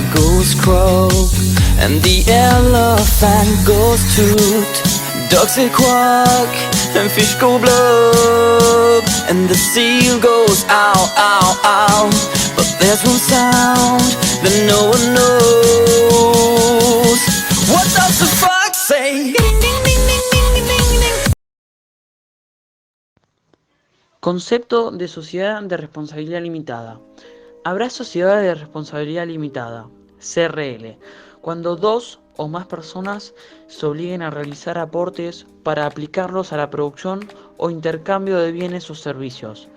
dog goes croak, and the elephant goes toot. Ducks say quack, and fish go blub, and the seal goes ow, ow, ow. But there's one sound that no one knows. What does the fox say? Concepto de sociedad de responsabilidad limitada. Habrá sociedades de responsabilidad limitada, CRL, cuando dos o más personas se obliguen a realizar aportes para aplicarlos a la producción o intercambio de bienes o servicios,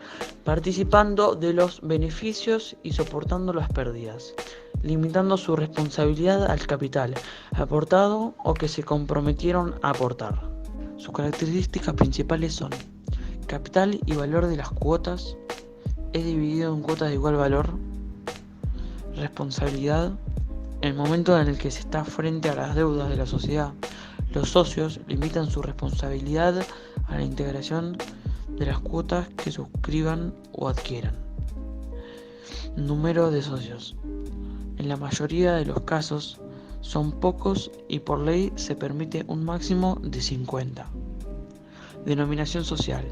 participando de los beneficios y soportando las pérdidas, limitando su responsabilidad al capital aportado o que se comprometieron a aportar. Sus características principales son: capital y valor de las cuotas es dividido en cuotas de igual valor. Responsabilidad: en el momento en el que se está frente a las deudas de la sociedad, los socios limitan su responsabilidad a la integración de las cuotas que suscriban o adquieran. Número de socios: en la mayoría de los casos son pocos y por ley se permite un máximo de 50. Denominación social: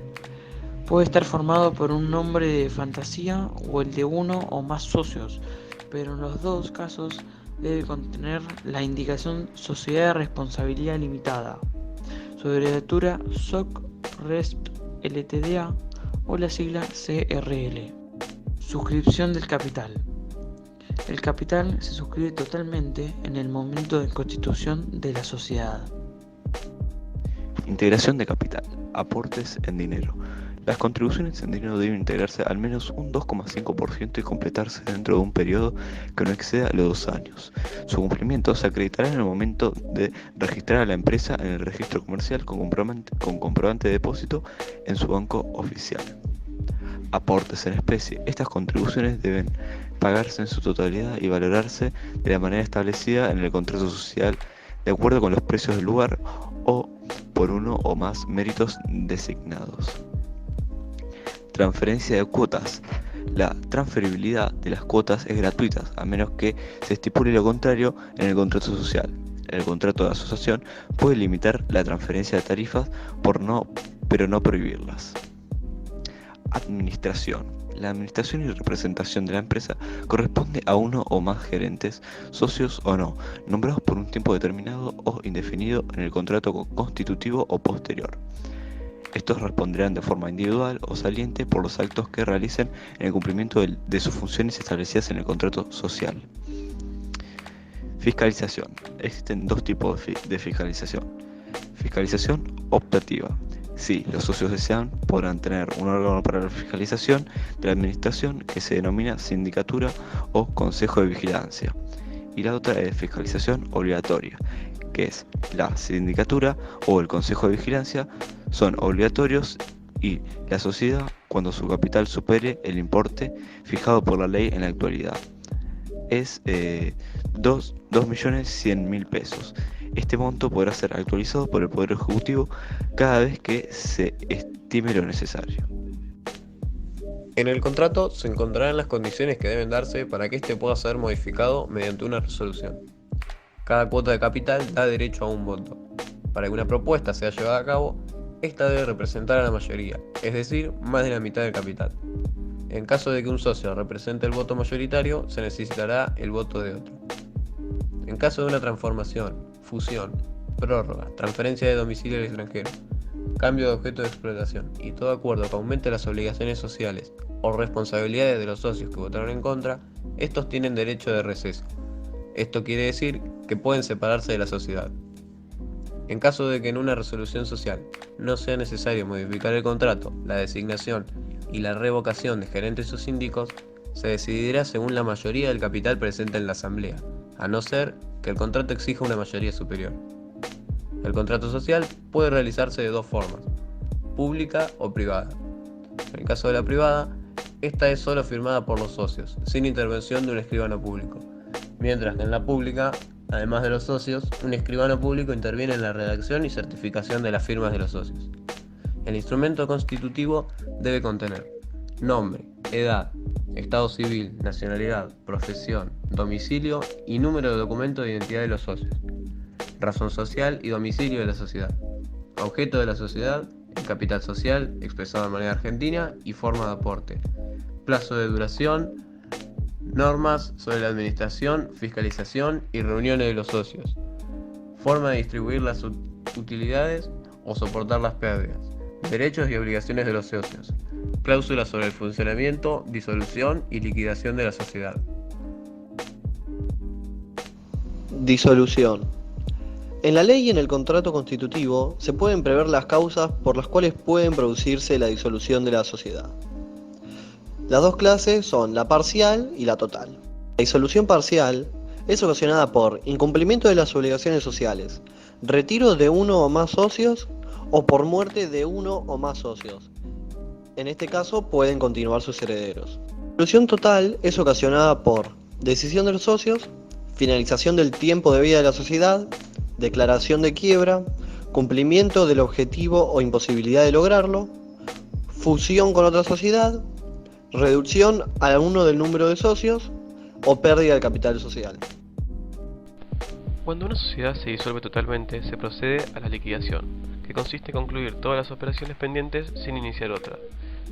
puede estar formado por un nombre de fantasía o el de uno o más socios, pero en los dos casos debe contener la indicación Sociedad de Responsabilidad Limitada, su abreviatura SOC, RESP, LTDA o la sigla CRL. Suscripción del capital: el capital se suscribe totalmente en el momento de constitución de la sociedad. Integración de capital. Aportes en dinero. Las contribuciones en dinero deben integrarse al menos un 2,5% y completarse dentro de un periodo que no exceda los 2 años. Su cumplimiento se acreditará en el momento de registrar a la empresa en el registro comercial con comprobante de depósito en su banco oficial. Aportes en especie. Estas contribuciones deben pagarse en su totalidad y valorarse de la manera establecida en el contrato social de acuerdo con los precios del lugar o por uno o más méritos designados. Transferencia de cuotas. La transferibilidad de las cuotas es gratuita, a menos que se estipule lo contrario en el contrato social. El contrato de asociación puede limitar la transferencia de tarifas pero no prohibirlas. Administración. La administración y representación de la empresa corresponde a uno o más gerentes, socios o no, nombrados por un tiempo determinado o indefinido en el contrato constitutivo o posterior. Estos responderán de forma individual o saliente por los actos que realicen en el cumplimiento de sus funciones establecidas en el contrato social. Fiscalización. Existen dos tipos de fiscalización. Fiscalización optativa. Si los socios desean, podrán tener un órgano para la fiscalización de la administración que se denomina sindicatura o consejo de vigilancia. Y la otra es fiscalización obligatoria, que es la sindicatura o el consejo de vigilancia, son obligatorios y la sociedad cuando su capital supere el importe fijado por la ley en la actualidad. Es 2.100.000 pesos. Este monto podrá ser actualizado por el Poder Ejecutivo cada vez que se estime lo necesario. En el contrato se encontrarán las condiciones que deben darse para que éste pueda ser modificado mediante una resolución. Cada cuota de capital da derecho a un voto. Para que una propuesta sea llevada a cabo, esta debe representar a la mayoría, es decir, más de la mitad del capital. En caso de que un socio represente el voto mayoritario, se necesitará el voto de otro. En caso de una transformación, fusión, prórroga, transferencia de domicilio al extranjero, cambio de objeto de explotación y todo acuerdo que aumente las obligaciones sociales o responsabilidades de los socios que votaron en contra, estos tienen derecho de receso. Esto quiere decir que pueden separarse de la sociedad. En caso de que en una resolución social no sea necesario modificar el contrato, la designación y la revocación de gerentes o síndicos, se decidirá según la mayoría del capital presente en la asamblea, a no ser que el contrato exija una mayoría superior. El contrato social puede realizarse de dos formas, pública o privada. En el caso de la privada, esta es solo firmada por los socios, sin intervención de un escribano público, mientras que en la pública, además de los socios, un escribano público interviene en la redacción y certificación de las firmas de los socios. El instrumento constitutivo debe contener nombre, edad, estado civil, nacionalidad, profesión, domicilio y número de documento de identidad de los socios, razón social y domicilio de la sociedad, objeto de la sociedad, el capital social expresado en moneda argentina y forma de aporte, plazo de duración, normas sobre la administración, fiscalización y reuniones de los socios, forma de distribuir las utilidades o soportar las pérdidas, derechos y obligaciones de los socios, cláusulas sobre el funcionamiento, disolución y liquidación de la sociedad. Disolución. En la ley y en el contrato constitutivo se pueden prever las causas por las cuales pueden producirse la disolución de la sociedad. Las dos clases son la parcial y la total. La disolución parcial es ocasionada por incumplimiento de las obligaciones sociales, retiro de uno o más socios o por muerte de uno o más socios. En este caso pueden continuar sus herederos. La disolución total es ocasionada por decisión de los socios, finalización del tiempo de vida de la sociedad, declaración de quiebra, cumplimiento del objetivo o imposibilidad de lograrlo, fusión con otra sociedad, reducción a uno del número de socios o pérdida del capital social. Cuando una sociedad se disuelve totalmente, se procede a la liquidación, que consiste en concluir todas las operaciones pendientes sin iniciar otra.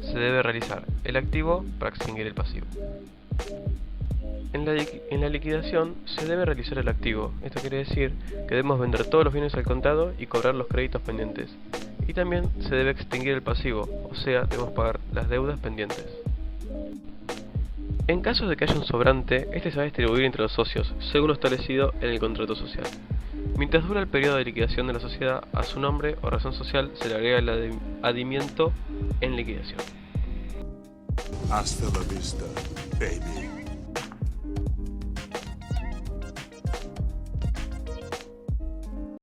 Se debe realizar el activo para extinguir el pasivo. En la liquidación se debe realizar el activo. Esto quiere decir que debemos vender todos los bienes al contado y cobrar los créditos pendientes. Y también se debe extinguir el pasivo, o sea, debemos pagar las deudas pendientes. En caso de que haya un sobrante, este se va a distribuir entre los socios, según lo establecido en el contrato social. Mientras dura el periodo de liquidación de la sociedad, a su nombre o razón social se le agrega el adimiento en liquidación. Hasta la vista, baby.